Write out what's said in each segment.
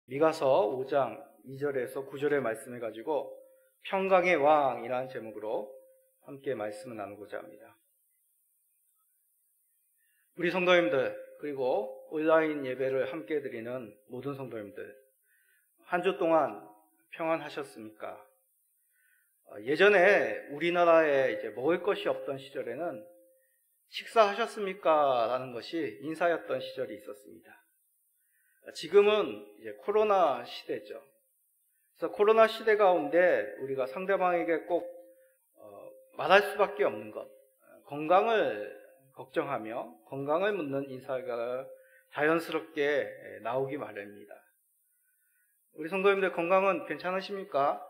미가서 5장 2절에서 9절의 말씀을 가지고 평강의 왕이라는 제목으로 함께 말씀을 나누고자 합니다. 우리 성도님들, 그리고 온라인 예배를 함께 드리는 모든 성도님들, 한 주 동안 평안하셨습니까? 예전에 우리나라에 이제 먹을 것이 없던 시절에는 식사하셨습니까? 라는 것이 인사였던 시절이 있었습니다. 지금은 이제 코로나 시대죠. 그래서 코로나 시대 가운데 우리가 상대방에게 꼭 말할 수밖에 없는 것, 건강을 걱정하며 건강을 묻는 인사가 자연스럽게 나오기 마련입니다. 우리 성도님들 건강은 괜찮으십니까?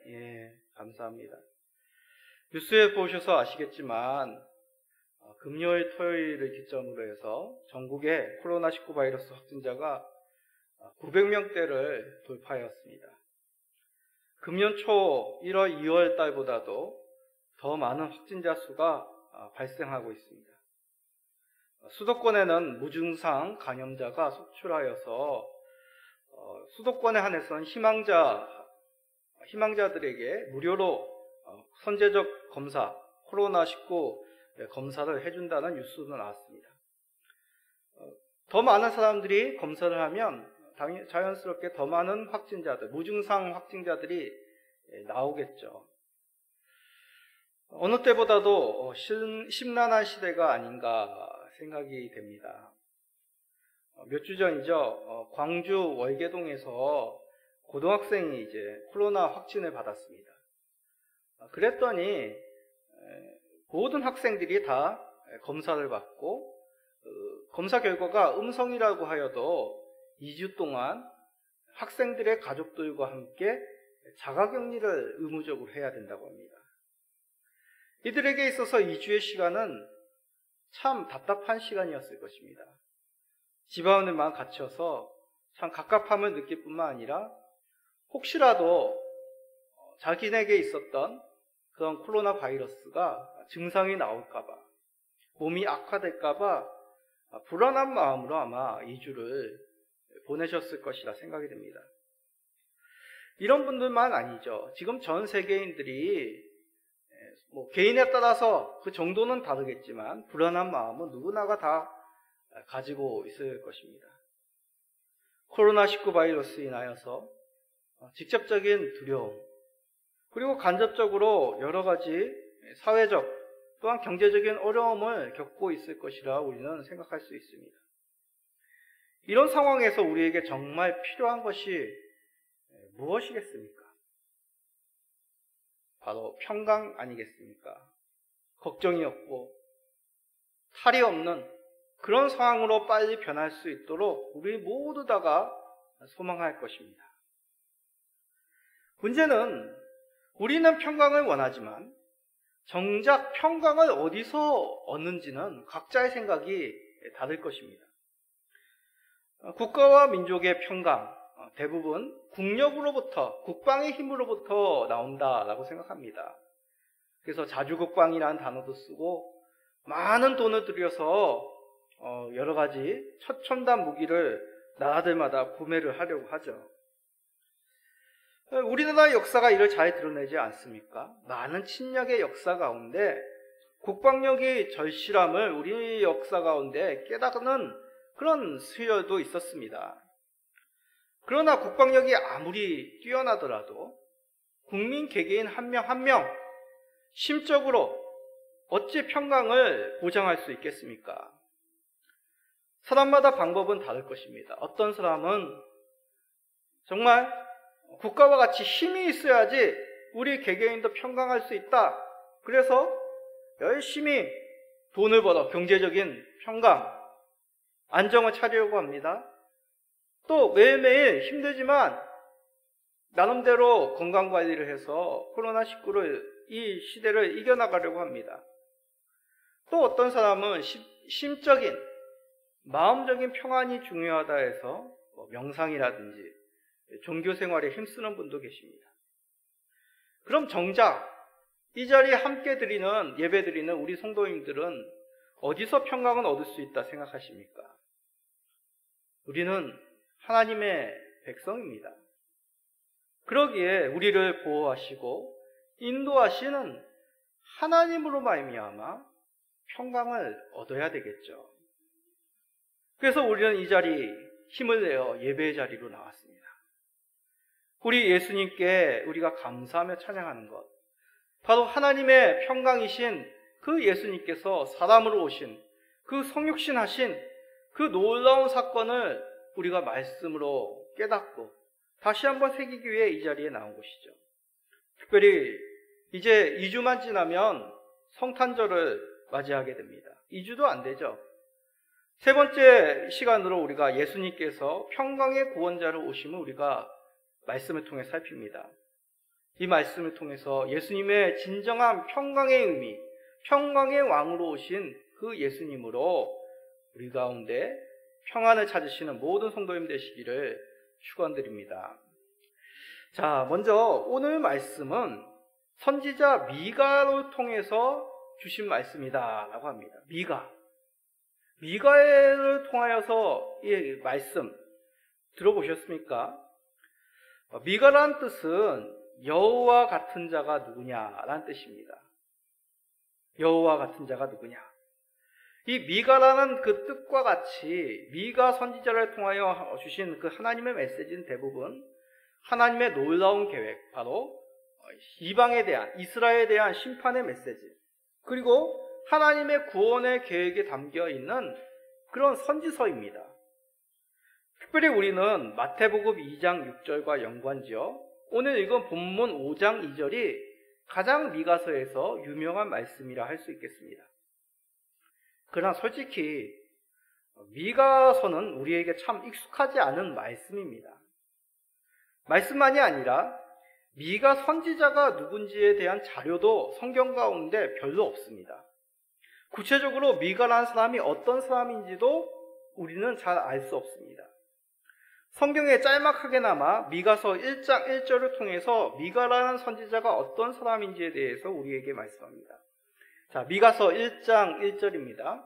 예, 감사합니다. 뉴스에 보셔서 아시겠지만 금요일, 토요일을 기점으로 해서 전국의 코로나19 바이러스 확진자가 900명대를 돌파하였습니다. 금년 초 1월, 2월 달보다도 더 많은 확진자 수가 발생하고 있습니다. 수도권에는 무증상 감염자가 속출하여서 수도권에 한해서는 희망자들에게 무료로 선제적 검사, 코로나19 검사를 해준다는 뉴스도 나왔습니다. 더 많은 사람들이 검사를 하면 자연스럽게 더 많은 확진자들, 무증상 확진자들이 나오겠죠. 어느 때보다도 심란한 시대가 아닌가 생각이 됩니다. 몇 주 전이죠. 광주 월계동에서 고등학생이 이제 코로나 확진을 받았습니다. 그랬더니 모든 학생들이 다 검사를 받고 검사 결과가 음성이라고 하여도 2주 동안 학생들의 가족들과 함께 자가격리를 의무적으로 해야 된다고 합니다. 이들에게 있어서 2주의 시간은 참 답답한 시간이었을 것입니다. 집 안에만 갇혀서 참 갑갑함을 느낄 뿐만 아니라 혹시라도 자기에게 있었던 그런 코로나 바이러스가 증상이 나올까봐, 몸이 악화될까봐 불안한 마음으로 아마 2주를 보내셨을 것이라 생각이 됩니다. 이런 분들만 아니죠. 지금 전 세계인들이 개인에 따라서 그 정도는 다르겠지만 불안한 마음은 누구나가 다 가지고 있을 것입니다. 코로나19 바이러스로 인하여서 직접적인 두려움, 그리고 간접적으로 여러 가지 사회적 또한 경제적인 어려움을 겪고 있을 것이라 우리는 생각할 수 있습니다. 이런 상황에서 우리에게 정말 필요한 것이 무엇이겠습니까? 바로 평강 아니겠습니까? 걱정이 없고 탈이 없는 그런 상황으로 빨리 변할 수 있도록 우리 모두 다가 소망할 것입니다. 문제는 우리는 평강을 원하지만 정작 평강을 어디서 얻는지는 각자의 생각이 다를 것입니다. 국가와 민족의 평강, 대부분 국력으로부터, 국방의 힘으로부터 나온다라고 생각합니다. 그래서 자주국방이라는 단어도 쓰고 많은 돈을 들여서 여러 가지 최첨단 무기를 나라들마다 구매를 하려고 하죠. 우리나라의 역사가 이를 잘 드러내지 않습니까? 많은 침략의 역사 가운데 국방력이 절실함을 우리 역사 가운데 깨닫는 그런 수요도 있었습니다. 그러나 국방력이 아무리 뛰어나더라도 국민 개개인 한 명 한 명 심적으로 어찌 평강을 보장할 수 있겠습니까? 사람마다 방법은 다를 것입니다. 어떤 사람은 정말 국가와 같이 힘이 있어야지 우리 개개인도 평강할 수 있다. 그래서 열심히 돈을 벌어 경제적인 평강, 안정을 찾으려고 합니다. 또 매일매일 힘들지만 나름대로 건강관리를 해서 코로나19를 이 시대를 이겨나가려고 합니다. 또 어떤 사람은 심적인, 마음적인 평안이 중요하다 해서 명상이라든지 종교생활에 힘쓰는 분도 계십니다. 그럼 정작 이 자리에 함께 드리는, 예배 드리는 우리 성도님들은 어디서 평강을 얻을 수 있다 생각하십니까? 우리는 하나님의 백성입니다. 그러기에 우리를 보호하시고 인도하시는 하나님으로 말미암아 평강을 얻어야 되겠죠. 그래서 우리는 이 자리 힘을 내어 예배의 자리로 나왔습니다. 우리 예수님께 우리가 감사하며 찬양하는 것, 바로 하나님의 평강이신 그 예수님께서 사람으로 오신 그 성육신하신 그 놀라운 사건을 우리가 말씀으로 깨닫고 다시 한번 새기기 위해 이 자리에 나온 것이죠. 특별히 이제 2주만 지나면 성탄절을 맞이하게 됩니다. 2주도 안 되죠. 세 번째 시간으로 우리가 예수님께서 평강의 구원자로 오심을 우리가 말씀을 통해 살핍니다. 이 말씀을 통해서 예수님의 진정한 평강의 의미, 평강의 왕으로 오신 그 예수님으로 우리 가운데 평안을 찾으시는 모든 성도님 되시기를 축원드립니다. 자, 먼저 오늘 말씀은 선지자 미가를 통해서 주신 말씀이다라고 합니다. 미가를 통하여서 이 말씀 들어보셨습니까? 미가라는 뜻은 여호와 같은 자가 누구냐라는 뜻입니다. 여호와 같은 자가 누구냐? 이 미가라는 그 뜻과 같이 미가 선지자를 통하여 주신 그 하나님의 메시지는 대부분 하나님의 놀라운 계획, 바로 이방에 대한, 이스라엘에 대한 심판의 메시지, 그리고 하나님의 구원의 계획에 담겨 있는 그런 선지서입니다. 특별히 우리는 마태복음 2장 6절과 연관지어 오늘 읽은 본문 5장 2절이 가장 미가서에서 유명한 말씀이라 할 수 있겠습니다. 그러나 솔직히 미가서는 우리에게 참 익숙하지 않은 말씀입니다. 말씀만이 아니라 미가 선지자가 누군지에 대한 자료도 성경 가운데 별로 없습니다. 구체적으로 미가라는 사람이 어떤 사람인지도 우리는 잘 알 수 없습니다. 성경에 짤막하게나마 미가서 1장 1절을 통해서 미가라는 선지자가 어떤 사람인지에 대해서 우리에게 말씀합니다. 자, 미가서 1장 1절입니다.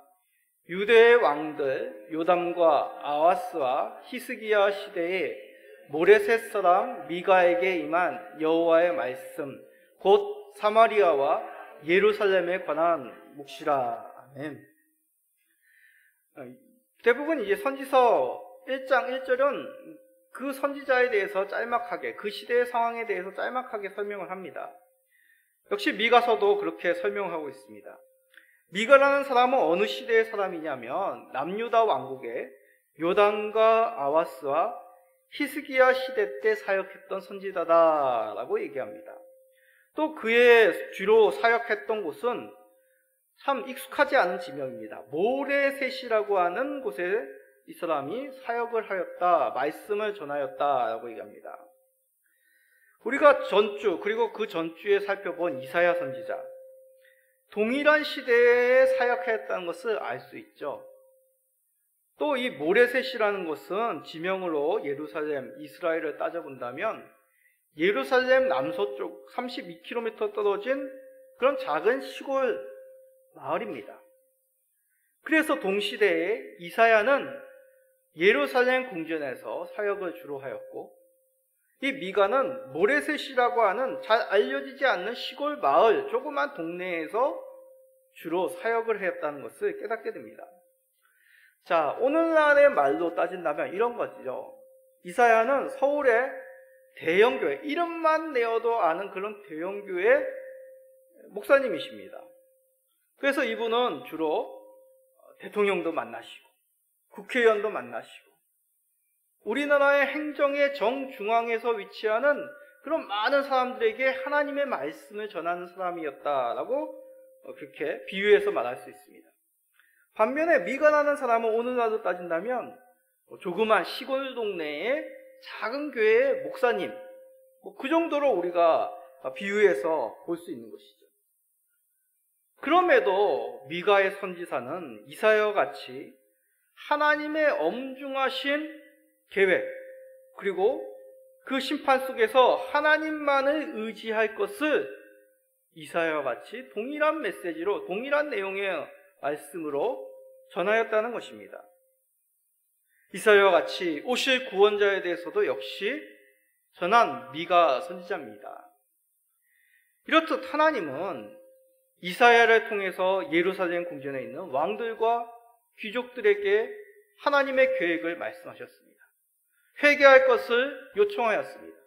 유대의 왕들 요담과 아하스와 히스기야 시대에 모레셋 사람 미가에게 임한 여호와의 말씀, 곧 사마리아와 예루살렘에 관한 묵시라. 아멘. 대부분 이제 선지서 1장 1절은 그 선지자에 대해서 짤막하게, 그 시대의 상황에 대해서 짤막하게 설명을 합니다. 역시 미가서도 그렇게 설명하고 있습니다. 미가라는 사람은 어느 시대의 사람이냐면 남유다 왕국의 요담과 아하스와 히스기야 시대 때 사역했던 선지자다라고 얘기합니다. 또 그의 주로 사역했던 곳은 참 익숙하지 않은 지명입니다. 모레셋이라고 하는 곳에 이 사람이 사역을 하였다, 말씀을 전하였다라고 얘기합니다. 우리가 전주, 그리고 그 전주에 살펴본 이사야 선지자, 동일한 시대에 사역했다는 것을 알 수 있죠. 또 이 모레셋이라는 것은 지명으로 예루살렘, 이스라엘을 따져본다면 예루살렘 남서쪽 32km 떨어진 그런 작은 시골 마을입니다. 그래서 동시대에 이사야는 예루살렘 궁전에서 사역을 주로 하였고, 이 미가는 모레셋이라고 하는 잘 알려지지 않는 시골 마을, 조그만 동네에서 주로 사역을 했다는 것을 깨닫게 됩니다. 자, 오늘날의 말로 따진다면 이런 거죠. 이사야는 서울의 대형교회, 이름만 내어도 아는 그런 대형교회 목사님이십니다. 그래서 이분은 주로 대통령도 만나시고 국회의원도 만나시고 우리나라의 행정의 정중앙에서 위치하는 그런 많은 사람들에게 하나님의 말씀을 전하는 사람이었다라고 그렇게 비유해서 말할 수 있습니다. 반면에 미가라는 사람은 오늘날로 따진다면 조그만 시골 동네의 작은 교회의 목사님, 그 정도로 우리가 비유해서 볼 수 있는 것이죠. 그럼에도 미가의 선지자는 이사야와 같이 하나님의 엄중하신 계획, 그리고 그 심판 속에서 하나님만을 의지할 것을 이사야와 같이 동일한 메시지로, 동일한 내용의 말씀으로 전하였다는 것입니다. 이사야와 같이 오실 구원자에 대해서도 역시 전한 미가 선지자입니다. 이렇듯 하나님은 이사야를 통해서 예루살렘 궁전에 있는 왕들과 귀족들에게 하나님의 계획을 말씀하셨습니다. 회개할 것을 요청하였습니다.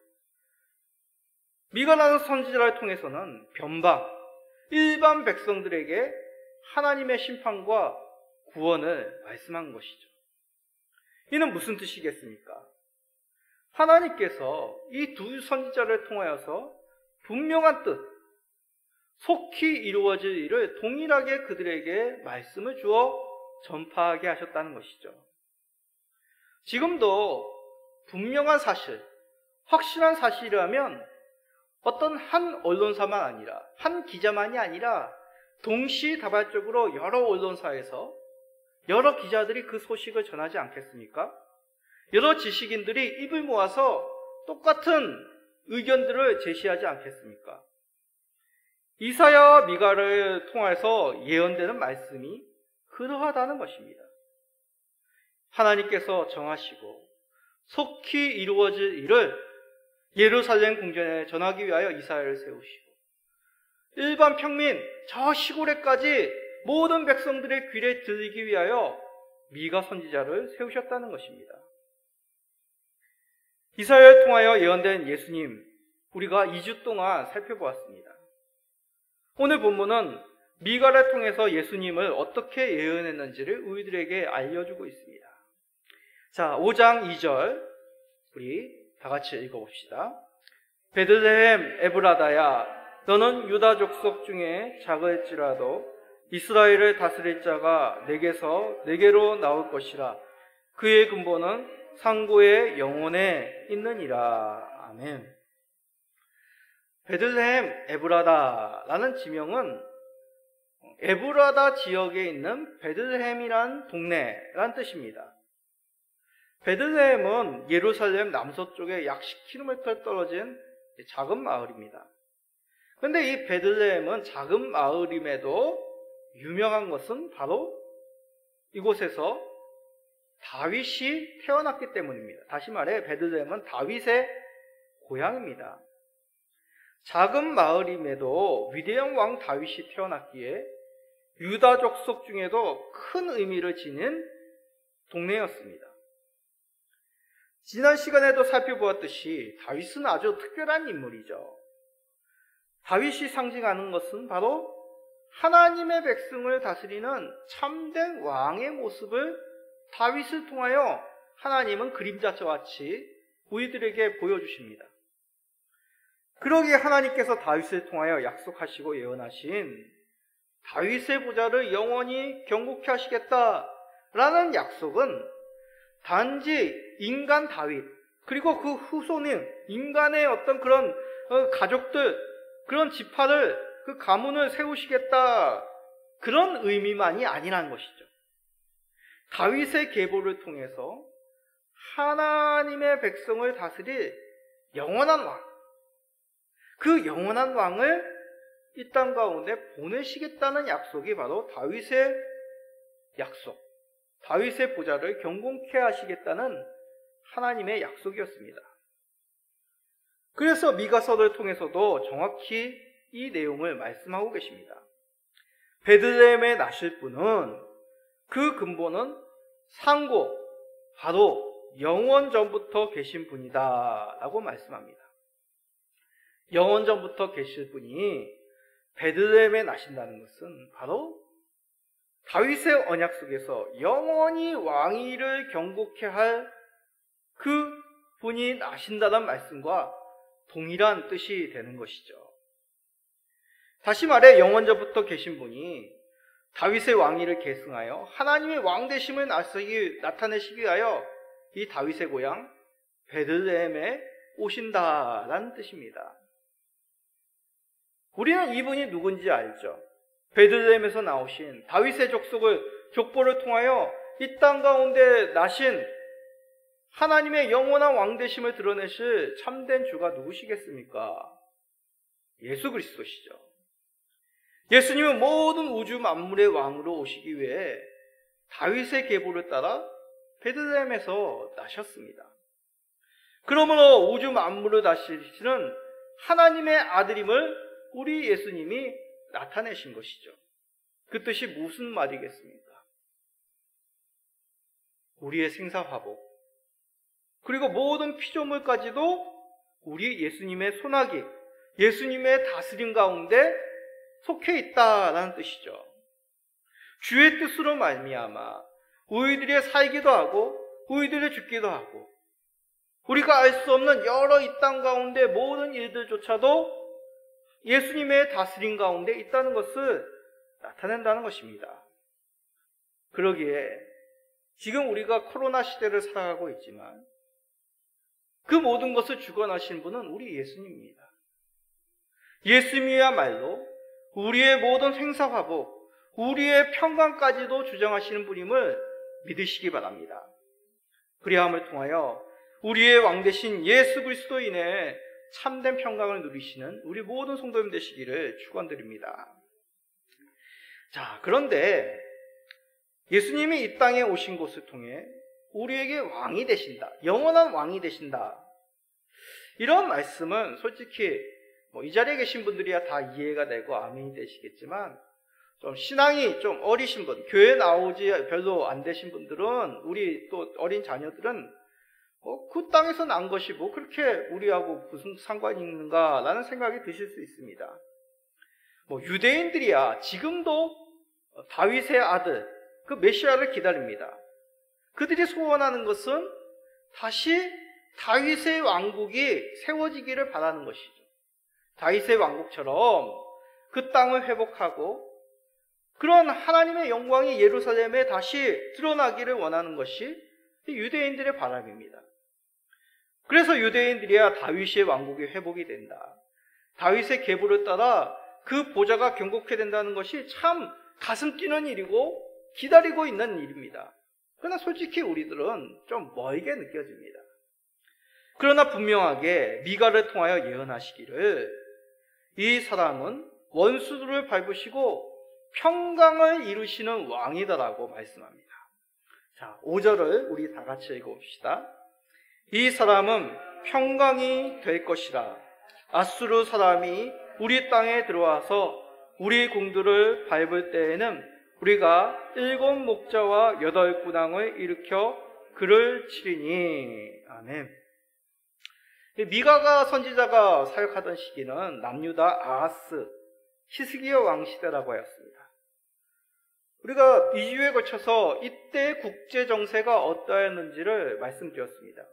미가라는 선지자를 통해서는 변방, 일반 백성들에게 하나님의 심판과 구원을 말씀한 것이죠. 이는 무슨 뜻이겠습니까? 하나님께서 이 두 선지자를 통하여서 분명한 뜻, 속히 이루어질 일을 동일하게 그들에게 말씀을 주어 전파하게 하셨다는 것이죠. 지금도 분명한 사실, 확실한 사실이라면 어떤 한 언론사만 아니라, 한 기자만이 아니라 동시다발적으로 여러 언론사에서 여러 기자들이 그 소식을 전하지 않겠습니까? 여러 지식인들이 입을 모아서 똑같은 의견들을 제시하지 않겠습니까? 이사야와 미가를 통해서 예언되는 말씀이 그러하다는 것입니다. 하나님께서 정하시고 속히 이루어질 일을 예루살렘 궁전에 전하기 위하여 이사야를 세우시고 일반 평민 저 시골에까지 모든 백성들의 귀에 들리기 위하여 미가 선지자를 세우셨다는 것입니다. 이사야를 통하여 예언된 예수님, 우리가 2주 동안 살펴보았습니다. 오늘 본문은 미가를 통해서 예수님을 어떻게 예언했는지를 우리들에게 알려주고 있습니다. 자, 5장 2절 우리 다 같이 읽어봅시다. 베들레헴 에브라다야, 너는 유다 족속 중에 작을지라도 이스라엘을 다스릴 자가 내게로 나올 것이라. 그의 근본은 상고의 영혼에 있느니라. 아멘. 베들레헴 에브라다라는 지명은 에브라다 지역에 있는 베들레헴이란 동네란 뜻입니다. 베들레헴은 예루살렘 남서쪽에 약 10km 떨어진 작은 마을입니다. 그런데 이 베들레헴은 작은 마을임에도 유명한 것은 바로 이곳에서 다윗이 태어났기 때문입니다. 다시 말해 베들레헴은 다윗의 고향입니다. 작은 마을임에도 위대한 왕 다윗이 태어났기에 유다 족속 중에도 큰 의미를 지닌 동네였습니다. 지난 시간에도 살펴보았듯이 다윗은 아주 특별한 인물이죠. 다윗이 상징하는 것은 바로 하나님의 백성을 다스리는 참된 왕의 모습을 다윗을 통하여 하나님은 그림자와 같이 우리들에게 보여주십니다. 그러기에 하나님께서 다윗을 통하여 약속하시고 예언하신 다윗의 보좌를 영원히 경고케 하시겠다라는 약속은 단지 인간 다윗 그리고 그 후손인 인간의 어떤 그런 가족들 그런 지파를 그 가문을 세우시겠다 그런 의미만이 아니라는 것이죠. 다윗의 계보를 통해서 하나님의 백성을 다스릴 영원한 왕, 그 영원한 왕을 이 땅 가운데 보내시겠다는 약속이 바로 다윗의 약속, 다윗의 보좌를 경공케 하시겠다는 하나님의 약속이었습니다. 그래서 미가서를 통해서도 정확히 이 내용을 말씀하고 계십니다. 베들레헴에 나실 분은 그 근본은 상고, 바로 영원전부터 계신 분이다 라고 말씀합니다. 영원전부터 계실 분이 베들레헴에 나신다는 것은 바로 다윗의 언약 속에서 영원히 왕위를 경고케 할 그 분이 나신다는 말씀과 동일한 뜻이 되는 것이죠. 다시 말해 영원전부터 계신 분이 다윗의 왕위를 계승하여 하나님의 왕 되심을 나타내시기 위하여 이 다윗의 고향 베들레헴에 오신다라는 뜻입니다. 우리는 이분이 누군지 알죠. 베들레헴에서 나오신 다윗의 족보를 통하여 이 땅 가운데 나신 하나님의 영원한 왕 되심을 드러내실 참된 주가 누구시겠습니까? 예수 그리스도시죠. 예수님은 모든 우주 만물의 왕으로 오시기 위해 다윗의 계보를 따라 베들레헴에서 나셨습니다. 그러므로 우주 만물을 다스리시는 하나님의 아들임을 우리 예수님이 나타내신 것이죠. 그 뜻이 무슨 말이겠습니까? 우리의 생사화복, 그리고 모든 피조물까지도 우리 예수님의 손아귀, 예수님의 다스림 가운데 속해 있다라는 뜻이죠. 주의 뜻으로 말미암아 우리들이 살기도 하고 우리들이 죽기도 하고 우리가 알 수 없는 여러 이 땅 가운데 모든 일들조차도 예수님의 다스림 가운데 있다는 것을 나타낸다는 것입니다. 그러기에 지금 우리가 코로나 시대를 살아가고 있지만 그 모든 것을 주관하신 분은 우리 예수님입니다. 예수님이야말로 우리의 모든 생사화복, 우리의 평강까지도 주장하시는 분임을 믿으시기 바랍니다. 그리함을 통하여 우리의 왕 되신 예수 그리스도인의 참된 평강을 누리시는 우리 모든 성도님 되시기를 축원드립니다. 자, 그런데 예수님이 이 땅에 오신 것을 통해 우리에게 왕이 되신다, 영원한 왕이 되신다, 이런 말씀은 솔직히 이 자리에 계신 분들이야 다 이해가 되고 아멘이 되시겠지만 좀 신앙이 좀 어리신 분, 교회 나오지 별로 안 되신 분들은, 우리 또 어린 자녀들은 그 땅에서 난 것이 뭐 그렇게 우리하고 무슨 상관이 있는가라는 생각이 드실 수 있습니다. 유대인들이야 지금도 다윗의 아들 그 메시아를 기다립니다. 그들이 소원하는 것은 다시 다윗의 왕국이 세워지기를 바라는 것이죠. 다윗의 왕국처럼 그 땅을 회복하고 그런 하나님의 영광이 예루살렘에 다시 드러나기를 원하는 것이 유대인들의 바람입니다. 그래서 유대인들이야 다윗의 왕국이 회복이 된다, 다윗의 계보를 따라 그 보좌가 경고케 된다는 것이 참 가슴 뛰는 일이고 기다리고 있는 일입니다. 그러나 솔직히 우리들은 좀 멀게 느껴집니다. 그러나 분명하게 미가를 통하여 예언하시기를 이 사람은 원수들을 밟으시고 평강을 이루시는 왕이다라고 말씀합니다. 자, 5절을 우리 다 같이 읽어봅시다. 이 사람은 평강이 될 것이라. 아수르 사람이 우리 땅에 들어와서 우리 궁들을 밟을 때에는 우리가 7 목자와 8 군왕을 일으켜 그를 치리니. 아멘. 미가가 선지자가 사역하던 시기는 남유다 아하스 히스기야 왕 시대라고 하였습니다. 우리가 2주에 걸쳐서 이때 국제 정세가 어떠했는지를 말씀드렸습니다.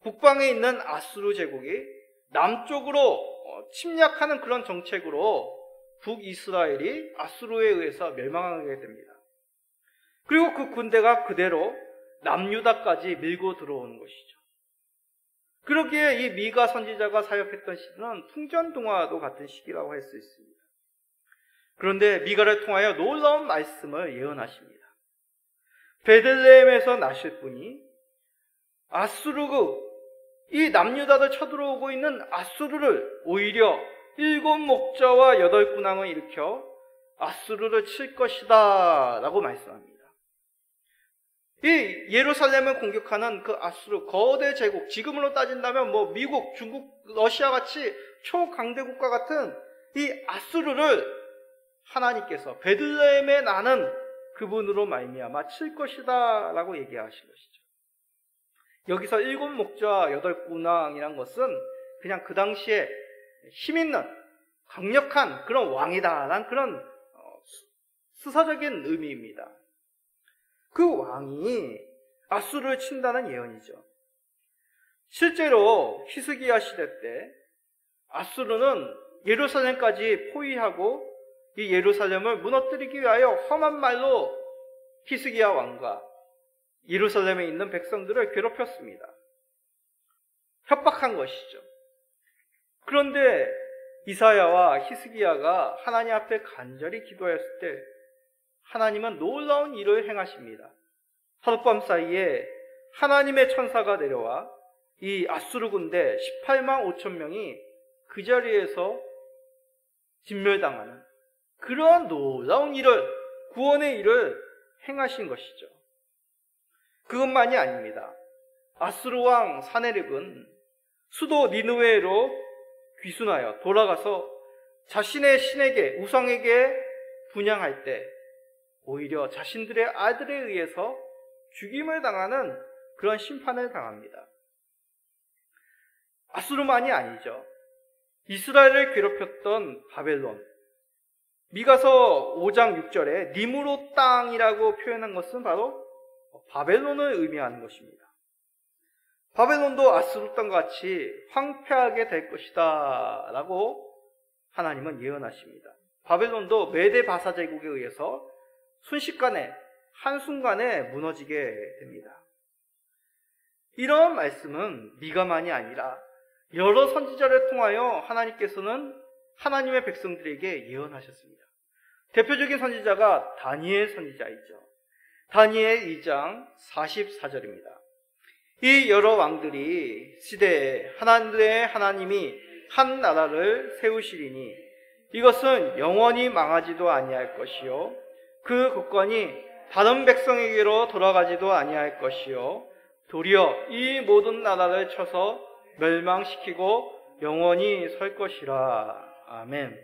북방에 있는 아수르 제국이 남쪽으로 침략하는 그런 정책으로 북이스라엘이 아수르에 의해서 멸망하게 됩니다. 그리고 그 군대가 그대로 남유다까지 밀고 들어오는 것이죠. 그러기에 이 미가 선지자가 사역했던 시기는 풍전등화도 같은 시기라고 할 수 있습니다. 그런데 미가를 통하여 놀라운 말씀을 예언하십니다. 베들레헴에서 나실 분이 이 남유다를 쳐들어오고 있는 아수르를 오히려 7 목자와 8 군왕을 일으켜 아수르를 칠 것이다 라고 말씀합니다. 이 예루살렘을 공격하는 그 아수르 거대 제국, 지금으로 따진다면 미국, 중국, 러시아 같이 초강대국가 같은 이 아수르를 하나님께서 베들레헴에 나는 그분으로 말미암아 칠 것이다 라고 얘기하신 것이죠. 여기서 7 목자 8 군왕이란 것은 그냥 그 당시에 힘있는 강력한 그런 왕이다라는 그런 수사적인 의미입니다. 그 왕이 아수르를 친다는 예언이죠. 실제로 히스기야 시대 때 아수르는 예루살렘까지 포위하고 이 예루살렘을 무너뜨리기 위하여 험한 말로 히스기야 왕과 예루살렘에 있는 백성들을 괴롭혔습니다. 협박한 것이죠. 그런데 이사야와 히스기야가 하나님 앞에 간절히 기도했을 때 하나님은 놀라운 일을 행하십니다. 하룻밤 사이에 하나님의 천사가 내려와 이 아수르 군대 18만 5천 명이 그 자리에서 진멸당하는 그러한 놀라운 일을, 구원의 일을 행하신 것이죠. 그것만이 아닙니다. 아수르 왕 사네립은 수도 니느웨로 귀순하여 돌아가서 자신의 신에게, 우상에게 분향할 때 오히려 자신들의 아들에 의해서 죽임을 당하는 그런 심판을 당합니다. 아수르만이 아니죠. 이스라엘을 괴롭혔던 바벨론. 미가서 5장 6절에 니므롯 땅이라고 표현한 것은 바로 바벨론을 의미하는 것입니다. 바벨론도 아수르 땅과 같이 황폐하게 될 것이다 라고 하나님은 예언하십니다. 바벨론도 메데 바사 제국에 의해서 순식간에, 한순간에 무너지게 됩니다. 이런 말씀은 미가만이 아니라 여러 선지자를 통하여 하나님께서는 하나님의 백성들에게 예언하셨습니다. 대표적인 선지자가 다니엘 선지자이죠. 다니엘 2장 44절입니다. 이 여러 왕들이 시대에 하나님의 하나님이 한 나라를 세우시리니 이것은 영원히 망하지도 아니할 것이요 그 국권이 다른 백성에게로 돌아가지도 아니할 것이요 도리어 이 모든 나라를 쳐서 멸망시키고 영원히 설 것이라. 아멘.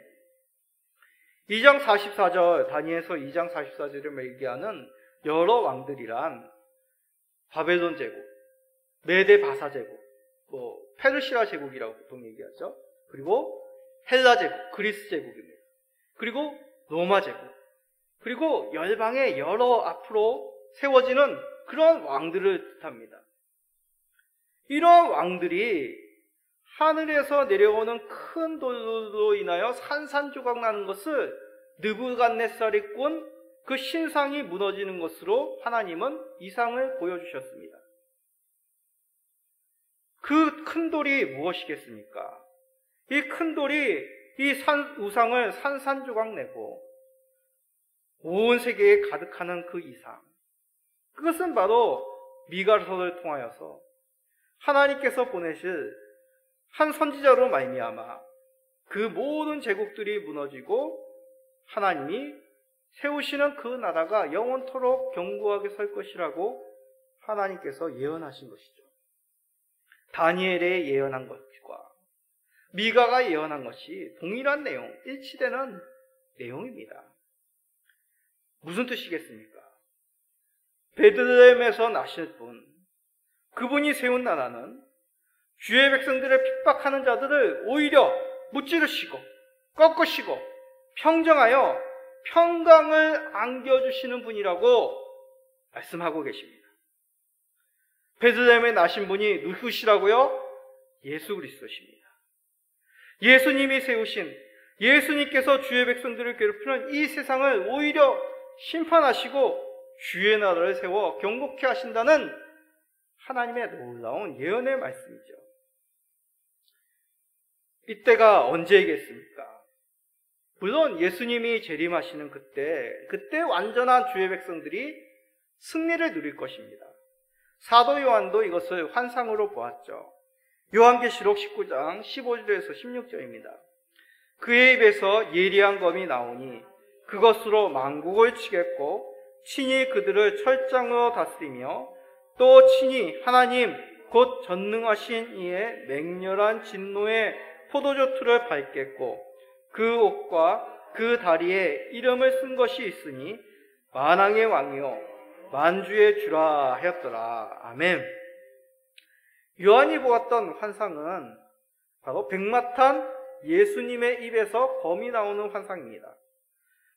2장 44절, 다니엘서 2장 44절을 얘기하는 여러 왕들이란 바벨론 제국, 메데 바사 제국, 페르시아 제국이라고 보통 얘기하죠. 그리고 헬라 제국, 그리스 제국입니다. 그리고 로마 제국, 그리고 열방의 여러 앞으로 세워지는 그런 왕들을 뜻합니다. 이런 왕들이 하늘에서 내려오는 큰 돌로 인하여 산산조각 나는 것을 느부갓네살이 꾼 그 신상이 무너지는 것으로 하나님은 이상을 보여주셨습니다. 그 큰 돌이 무엇이겠습니까? 이 큰 돌이 이 우상을 산산조각 내고 온 세계에 가득하는 그 이상, 그것은 바로 미가서를 통하여서 하나님께서 보내실 한 선지자로 말미암아 그 모든 제국들이 무너지고 하나님이 세우시는 그 나라가 영원토록 견고하게 설 것이라고 하나님께서 예언하신 것이죠. 다니엘의 예언한 것과 미가가 예언한 것이 동일한 내용, 일치되는 내용입니다. 무슨 뜻이겠습니까? 베들레헴에서 나실 분, 그분이 세운 나라는 주의 백성들을 핍박하는 자들을 오히려 무찌르시고 꺾으시고 평정하여 평강을 안겨주시는 분이라고 말씀하고 계십니다. 베들레헴에 나신 분이 누구시라고요? 예수 그리스도십니다. 예수님이 세우신, 예수님께서 주의 백성들을 괴롭히는 이 세상을 오히려 심판하시고 주의 나라를 세워 경고케 하신다는 하나님의 놀라운 예언의 말씀이죠. 이때가 언제이겠습니까? 물론 예수님이 재림하시는 그때 완전한 주의 백성들이 승리를 누릴 것입니다. 사도 요한도 이것을 환상으로 보았죠. 요한계시록 19장 15절에서 16절입니다. 그의 입에서 예리한 검이 나오니 그것으로 만국을 치겠고 친히 그들을 철장으로 다스리며 또 친히 하나님 곧 전능하신 이의 맹렬한 진노의 포도주 틀을 밟겠고 그 옷과 그 다리에 이름을 쓴 것이 있으니 만왕의 왕이요 만주의 주라 하였더라. 아멘. 요한이 보았던 환상은 바로 백마탄 예수님의 입에서 검이 나오는 환상입니다.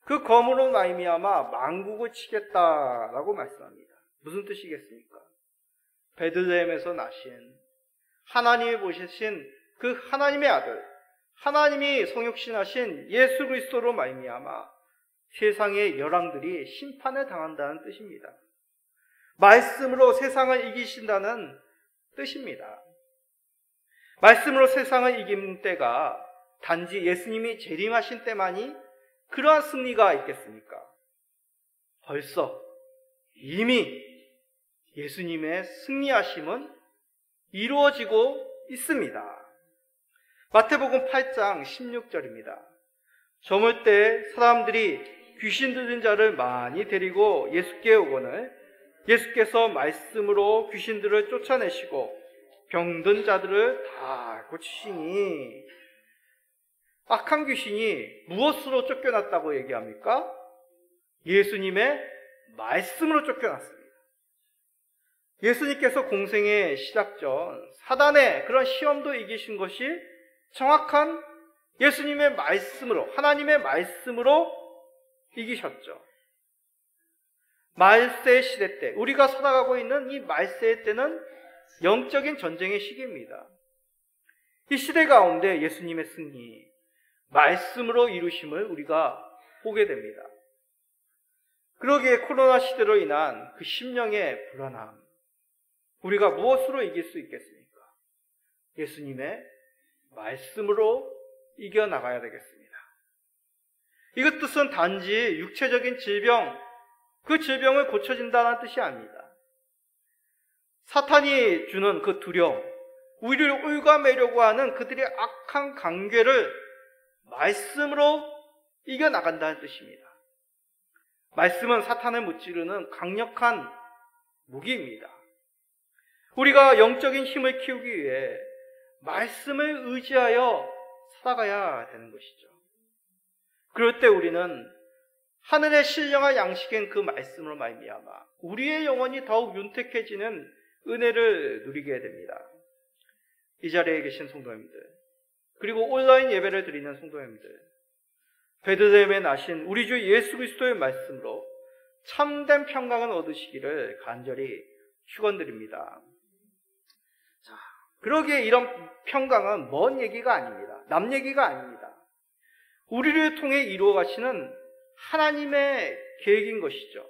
그 검으로 말미암아 만국을 치겠다라고 말씀합니다. 무슨 뜻이겠습니까? 베들레헴에서 나신 하나님이 보시신 그 하나님의 아들, 하나님이 성육신하신 예수 그리스도로 말미암아 세상의 열왕들이 심판을 당한다는 뜻입니다. 말씀으로 세상을 이기신다는 뜻입니다. 말씀으로 세상을 이기는 때가 단지 예수님이 재림하신 때만이 그러한 승리가 있겠습니까? 벌써 이미 예수님의 승리하심은 이루어지고 있습니다. 마태복음 8장 16절입니다. 저물 때 사람들이 귀신 들린 자를 많이 데리고 예수께 오거늘 예수께서 말씀으로 귀신들을 쫓아내시고 병든 자들을 다 고치시니 악한 귀신이 무엇으로 쫓겨났다고 얘기합니까? 예수님의 말씀으로 쫓겨났습니다. 예수님께서 공생의 시작 전 사단의 그런 시험도 이기신 것이 정확한 예수님의 말씀으로, 하나님의 말씀으로 이기셨죠. 말세 시대 때, 우리가 살아가고 있는 이 말세의 때는 영적인 전쟁의 시기입니다. 이 시대 가운데 예수님의 승리, 말씀으로 이루심을 우리가 보게 됩니다. 그러기에 코로나 시대로 인한 그 심령의 불안함, 우리가 무엇으로 이길 수 있겠습니까? 예수님의 말씀으로 이겨나가야 되겠습니다. 이것 뜻은 단지 육체적인 질병, 그 질병을 고쳐진다는 뜻이 아닙니다. 사탄이 주는 그 두려움, 우리를 올가매려고 하는 그들의 악한 관계를 말씀으로 이겨나간다는 뜻입니다. 말씀은 사탄을 무찌르는 강력한 무기입니다. 우리가 영적인 힘을 키우기 위해 말씀을 의지하여 살아가야 되는 것이죠. 그럴 때 우리는 하늘의 신령한 양식인 그 말씀으로 말미암아 우리의 영혼이 더욱 윤택해지는 은혜를 누리게 됩니다. 이 자리에 계신 성도님들, 그리고 온라인 예배를 드리는 성도님들, 베들레헴에 나신 우리 주 예수 그리스도의 말씀으로 참된 평강을 얻으시기를 간절히 축원드립니다. 자, 그러기에 이런 평강은 먼 얘기가 아닙니다. 남 얘기가 아닙니다. 우리를 통해 이루어 가시는 하나님의 계획인 것이죠.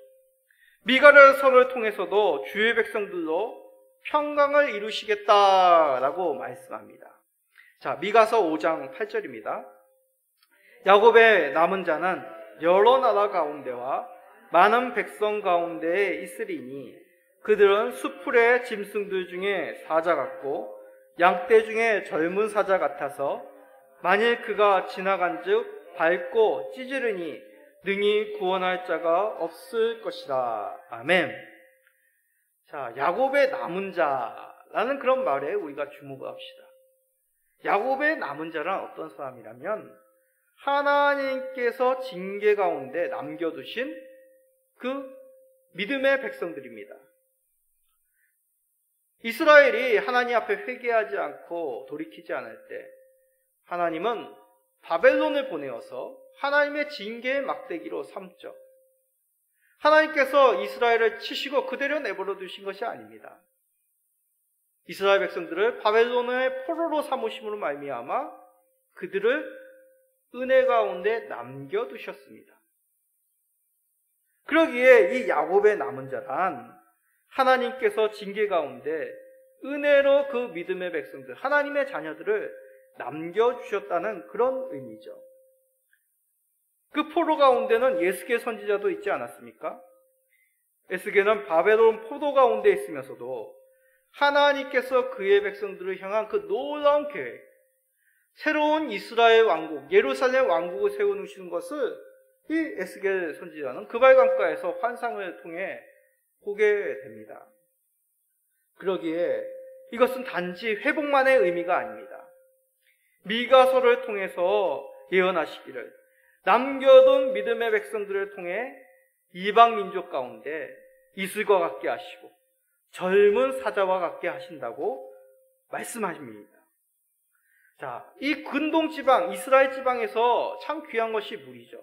미가랴서를 통해서도 주의 백성들로 평강을 이루시겠다라고 말씀합니다. 자, 미가서 5장 8절입니다. 야곱의 남은 자는 여러 나라 가운데와 많은 백성 가운데에 있으리니 그들은 수풀의 짐승들 중에 사자 같고 양떼 중에 젊은 사자 같아서 만일 그가 지나간즉 밟고 찢으르니 능히 구원할 자가 없을 것이라. 아멘. 자, 야곱의 남은 자라는 그런 말에 우리가 주목을 합시다. 야곱의 남은 자란 어떤 사람이라면 하나님께서 징계 가운데 남겨두신 그 믿음의 백성들입니다. 이스라엘이 하나님 앞에 회개하지 않고 돌이키지 않을 때 하나님은 바벨론을 보내어서 하나님의 징계의 막대기로 삼죠. 하나님께서 이스라엘을 치시고 그대로 내버려 두신 것이 아닙니다. 이스라엘 백성들을 바벨론의 포로로 삼으심으로 말미암아 그들을 은혜 가운데 남겨두셨습니다. 그러기에 이 야곱의 남은 자란 하나님께서 징계 가운데 은혜로 그 믿음의 백성들, 하나님의 자녀들을 남겨주셨다는 그런 의미죠. 그 포로 가운데는 예스겔 선지자도 있지 않았습니까? 예스겔은 바벨론 포도 가운데 있으면서도 하나님께서 그의 백성들을 향한 그 놀라운 계획, 새로운 이스라엘 왕국, 예루살렘 왕국을 세우시는 것을 이 에스겔 선지자는 그발강가에서 환상을 통해 보게 됩니다. 그러기에 이것은 단지 회복만의 의미가 아닙니다. 미가서를 통해서 예언하시기를 남겨둔 믿음의 백성들을 통해 이방 민족 가운데 이슬과 같게 하시고 젊은 사자와 같게 하신다고 말씀하십니다. 자, 이 근동 지방, 이스라엘 지방에서 참 귀한 것이 물이죠.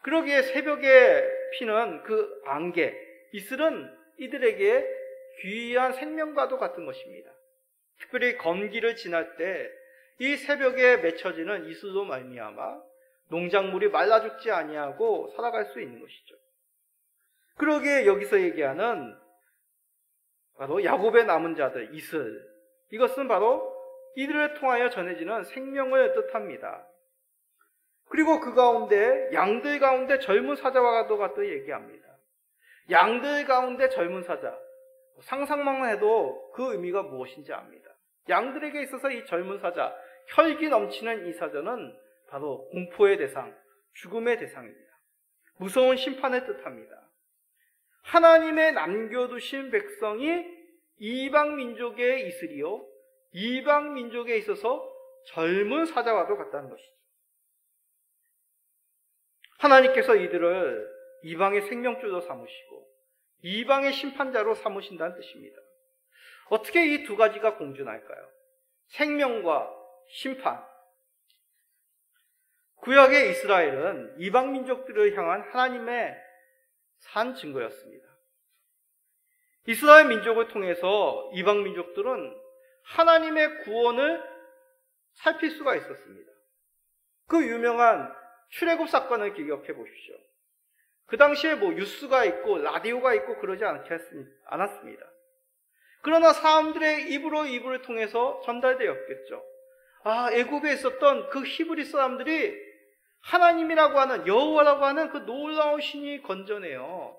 그러기에 새벽에 피는 그 안개, 이슬은 이들에게 귀한 생명과도 같은 것입니다. 특별히 건기를 지날 때 이 새벽에 맺혀지는 이슬로 말미암아 농작물이 말라 죽지 아니하고 살아갈 수 있는 것이죠. 그러기에 여기서 얘기하는 바로 야곱의 남은 자들, 이슬, 이것은 바로 이들을 통하여 전해지는 생명을 뜻합니다. 그리고 그 가운데 양들 가운데 젊은 사자와도 같이 얘기합니다. 양들 가운데 젊은 사자, 상상만 해도 그 의미가 무엇인지 압니다. 양들에게 있어서 이 젊은 사자, 혈기 넘치는 이 사자는 바로 공포의 대상, 죽음의 대상입니다. 무서운 심판을 뜻합니다. 하나님의 남겨두신 백성이 이방 민족에 있으리요 이방 민족에 있어서 젊은 사자와도 같다는 것이죠. 하나님께서 이들을 이방의 생명줄로 삼으시고 이방의 심판자로 삼으신다는 뜻입니다. 어떻게 이 두 가지가 공존할까요? 생명과 심판. 구약의 이스라엘은 이방 민족들을 향한 하나님의 산 증거였습니다. 이스라엘 민족을 통해서 이방 민족들은 하나님의 구원을 살필 수가 있었습니다. 그 유명한 출애굽 사건을 기억해 보십시오. 그 당시에 뉴스가 있고 라디오가 있고 그러지 않았습니다. 그러나 사람들의 입으로 입을 통해서 전달되었겠죠. 애굽에 있었던 그 히브리 사람들이 하나님이라고 하는 여호와라고 하는 그 놀라운 신이 건져내요.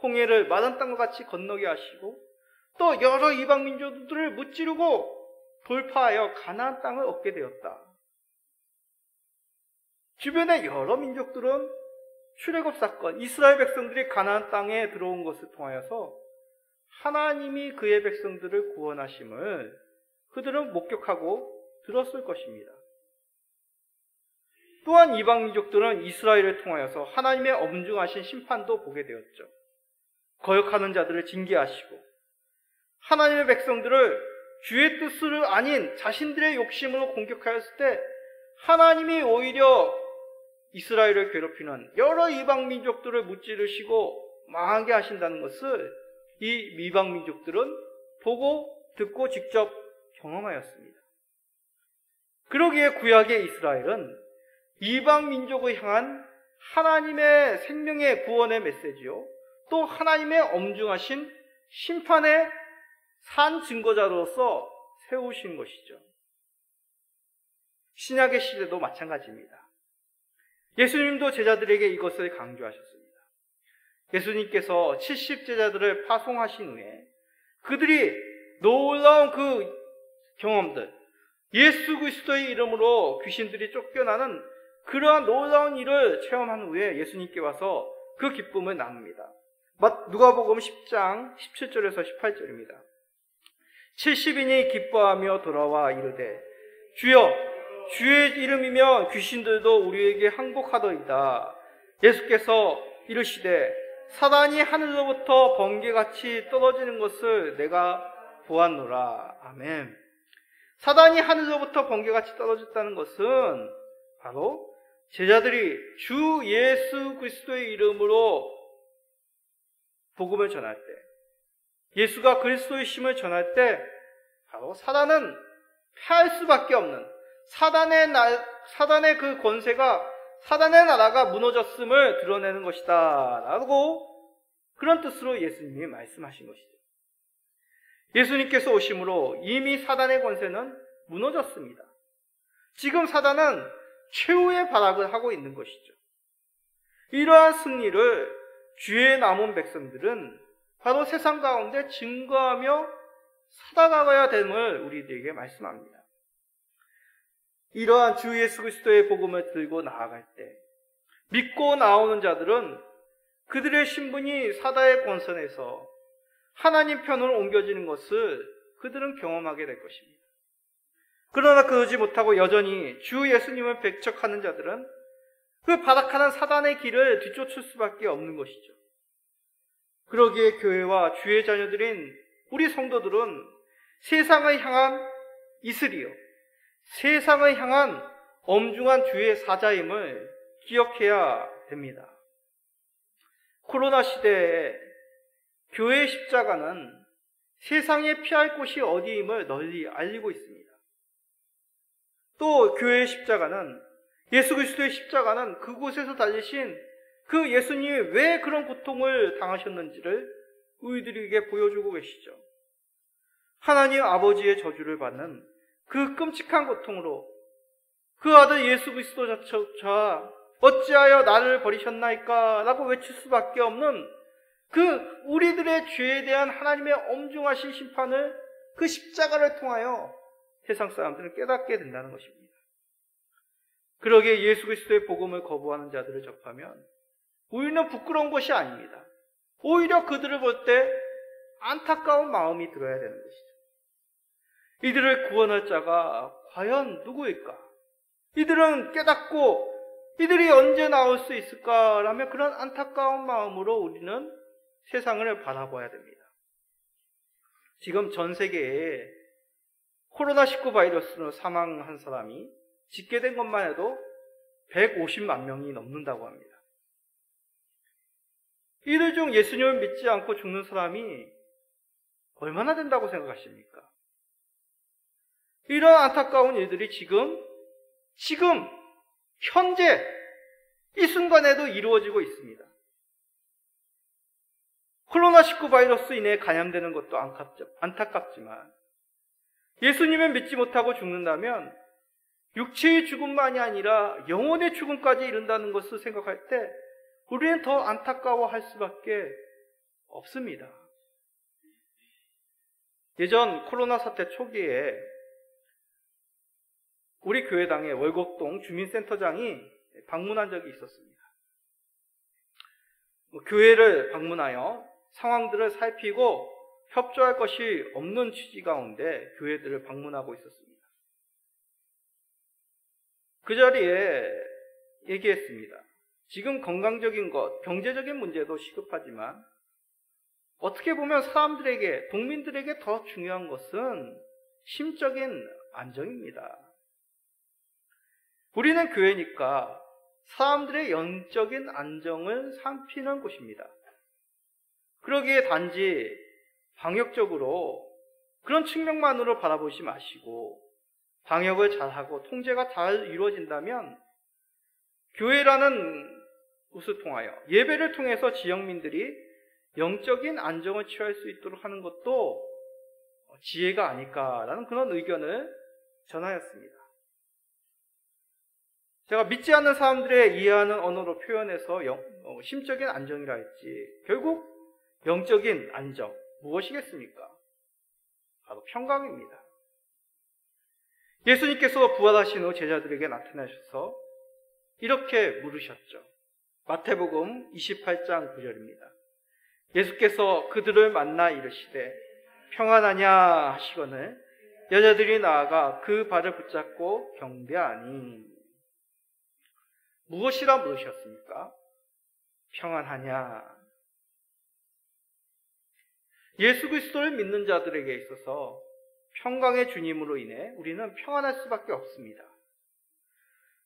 홍해를 마른 땅과 같이 건너게 하시고 또 여러 이방 민족들을 무찌르고 돌파하여 가나안 땅을 얻게 되었다. 주변의 여러 민족들은 출애굽 사건, 이스라엘 백성들이 가나안 땅에 들어온 것을 통하여서 하나님이 그의 백성들을 구원하심을 그들은 목격하고 들었을 것입니다. 또한 이방 민족들은 이스라엘을 통하여서 하나님의 엄중하신 심판도 보게 되었죠. 거역하는 자들을 징계하시고 하나님의 백성들을 주의 뜻을 아닌 자신들의 욕심으로 공격하였을 때 하나님이 오히려 이스라엘을 괴롭히는 여러 이방 민족들을 무찌르시고 망하게 하신다는 것을 이 이방 민족들은 보고 듣고 직접 경험하였습니다. 그러기에 구약의 이스라엘은 이방 민족을 향한 하나님의 생명의 구원의 메시지요 또 하나님의 엄중하신 심판의 산 증거자로서 세우신 것이죠. 신약의 시대도 마찬가지입니다. 예수님도 제자들에게 이것을 강조하셨습니다. 예수님께서 70제자들을 파송하신 후에 그들이 놀라운 그 경험들, 예수 그리스도의 이름으로 귀신들이 쫓겨나는 그러한 놀라운 일을 체험한 후에 예수님께 와서 그 기쁨을 나눕니다. 누가복음 10장 17절에서 18절입니다. 70인이 기뻐하며 돌아와 이르되 주여 주의 이름이면 귀신들도 우리에게 항복하더이다. 예수께서 이르시되 사단이 하늘로부터 번개같이 떨어지는 것을 내가 보았노라. 아멘. 사단이 하늘로부터 번개같이 떨어졌다는 것은 바로 제자들이 주 예수 그리스도의 이름으로 복음을 전할 때, 예수가 그리스도의 심을 전할 때 바로 사단은 패할 수밖에 없는 사단의 그 권세가, 사단의 나라가 무너졌음을 드러내는 것이다 라고 그런 뜻으로 예수님이 말씀하신 것이죠. 예수님께서 오심으로 이미 사단의 권세는 무너졌습니다. 지금 사단은 최후의 발악을 하고 있는 것이죠. 이러한 승리를 주의 남은 백성들은 바로 세상 가운데 증거하며 살아가야 됨을 우리들에게 말씀합니다. 이러한 주 예수 그리스도의 복음을 들고 나아갈 때 믿고 나오는 자들은 그들의 신분이 사단의 권선에서 하나님 편으로 옮겨지는 것을 그들은 경험하게 될 것입니다. 그러나 그러지 못하고 여전히 주 예수님을 배척하는 자들은 그 발악하는 사단의 길을 뒤쫓을 수밖에 없는 것이죠. 그러기에 교회와 주의 자녀들인 우리 성도들은 세상을 향한 이슬이요, 세상을 향한 엄중한 주의 사자임을 기억해야 됩니다. 코로나 시대에 교회의 십자가는 세상에 피할 곳이 어디임을 널리 알리고 있습니다. 또 교회의 십자가는, 예수 그리스도의 십자가는 그곳에서 달리신 그 예수님이 왜 그런 고통을 당하셨는지를 우리들에게 보여주고 계시죠. 하나님 아버지의 저주를 받는 그 끔찍한 고통으로 그 아들 예수 그리스도조차 어찌하여 나를 버리셨나이까 라고 외칠 수밖에 없는 그 우리들의 죄에 대한 하나님의 엄중하신 심판을 그 십자가를 통하여 세상 사람들은 깨닫게 된다는 것입니다. 그러기에 예수 그리스도의 복음을 거부하는 자들을 접하면 우리는 부끄러운 것이 아닙니다. 오히려 그들을 볼 때 안타까운 마음이 들어야 되는 것이죠. 이들을 구원할 자가 과연 누구일까? 이들은 깨닫고 이들이 언제 나올 수 있을까라며 그런 안타까운 마음으로 우리는 세상을 바라봐야 됩니다. 지금 전 세계에 코로나19 바이러스로 사망한 사람이 집계된 것만 해도 150만 명이 넘는다고 합니다. 이들 중 예수님을 믿지 않고 죽는 사람이 얼마나 된다고 생각하십니까? 이런 안타까운 일들이 지금 현재 이 순간에도 이루어지고 있습니다. 코로나19 바이러스 인해 감염되는 것도 안타깝지만 예수님을 믿지 못하고 죽는다면 육체의 죽음만이 아니라 영혼의 죽음까지 이른다는 것을 생각할 때 우리는 더 안타까워할 수밖에 없습니다. 예전 코로나 사태 초기에 우리 교회당의 월곡동 주민센터장이 방문한 적이 있었습니다. 교회를 방문하여 상황들을 살피고 협조할 것이 없는 취지 가운데 교회들을 방문하고 있었습니다. 그 자리에 얘기했습니다. 지금 건강적인 것, 경제적인 문제도 시급하지만 어떻게 보면 사람들에게, 동민들에게 더 중요한 것은 심적인 안정입니다. 우리는 교회니까 사람들의 영적인 안정을 살피는 곳입니다. 그러기에 단지 방역적으로 그런 측면만으로 바라보지 마시고 방역을 잘하고 통제가 잘 이루어진다면 교회라는 곳을 통하여 예배를 통해서 지역민들이 영적인 안정을 취할 수 있도록 하는 것도 지혜가 아닐까라는 그런 의견을 전하였습니다. 제가 믿지 않는 사람들의 이해하는 언어로 표현해서 심적인 안정이라 했지, 결국 영적인 안정 무엇이겠습니까? 바로 평강입니다. 예수님께서 부활하신 후 제자들에게 나타나셔서 이렇게 물으셨죠. 마태복음 28장 9절입니다. 예수께서 그들을 만나 이르시되 평안하냐 하시거늘 여자들이 나아가 그 발을 붙잡고 경배하니. 무엇이라 물으셨습니까? 평안하냐. 예수 그리스도를 믿는 자들에게 있어서 평강의 주님으로 인해 우리는 평안할 수밖에 없습니다.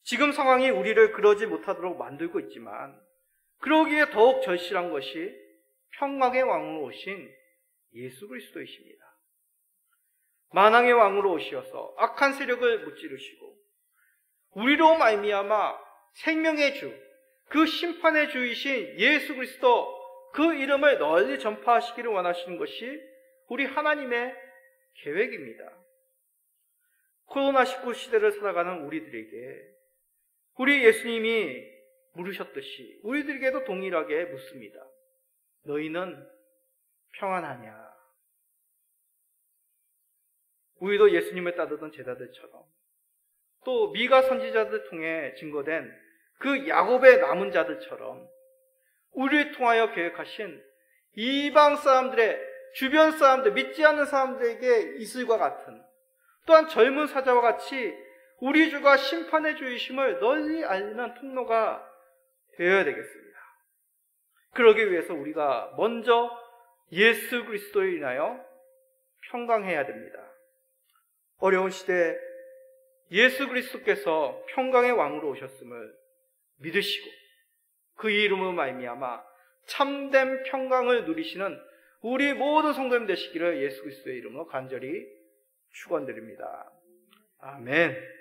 지금 상황이 우리를 그러지 못하도록 만들고 있지만 그러기에 더욱 절실한 것이 평강의 왕으로 오신 예수 그리스도이십니다. 만왕의 왕으로 오시어서 악한 세력을 무찌르시고 우리로 말미암아 생명의 주, 그 심판의 주이신 예수 그리스도, 그 이름을 널리 전파하시기를 원하시는 것이 우리 하나님의 계획입니다. 코로나19 시대를 살아가는 우리들에게 우리 예수님이 물으셨듯이 우리들에게도 동일하게 묻습니다. 너희는 평안하냐? 우리도 예수님을 따르던 제자들처럼 또 미가 선지자들 통해 증거된 그 야곱의 남은 자들처럼 우리를 통하여 계획하신 이방 사람들의, 주변 사람들, 믿지 않는 사람들에게 이슬과 같은, 또한 젊은 사자와 같이 우리 주가 심판의 주이심을 널리 알리는 통로가 되어야 되겠습니다. 그러기 위해서 우리가 먼저 예수 그리스도로 인하여 평강해야 됩니다. 어려운 시대에 예수 그리스도께서 평강의 왕으로 오셨음을 믿으시고 그 이름으로 말미암아 참된 평강을 누리시는 우리 모든 성도님 되시기를 예수 그리스도의 이름으로 간절히 축원드립니다. 아멘.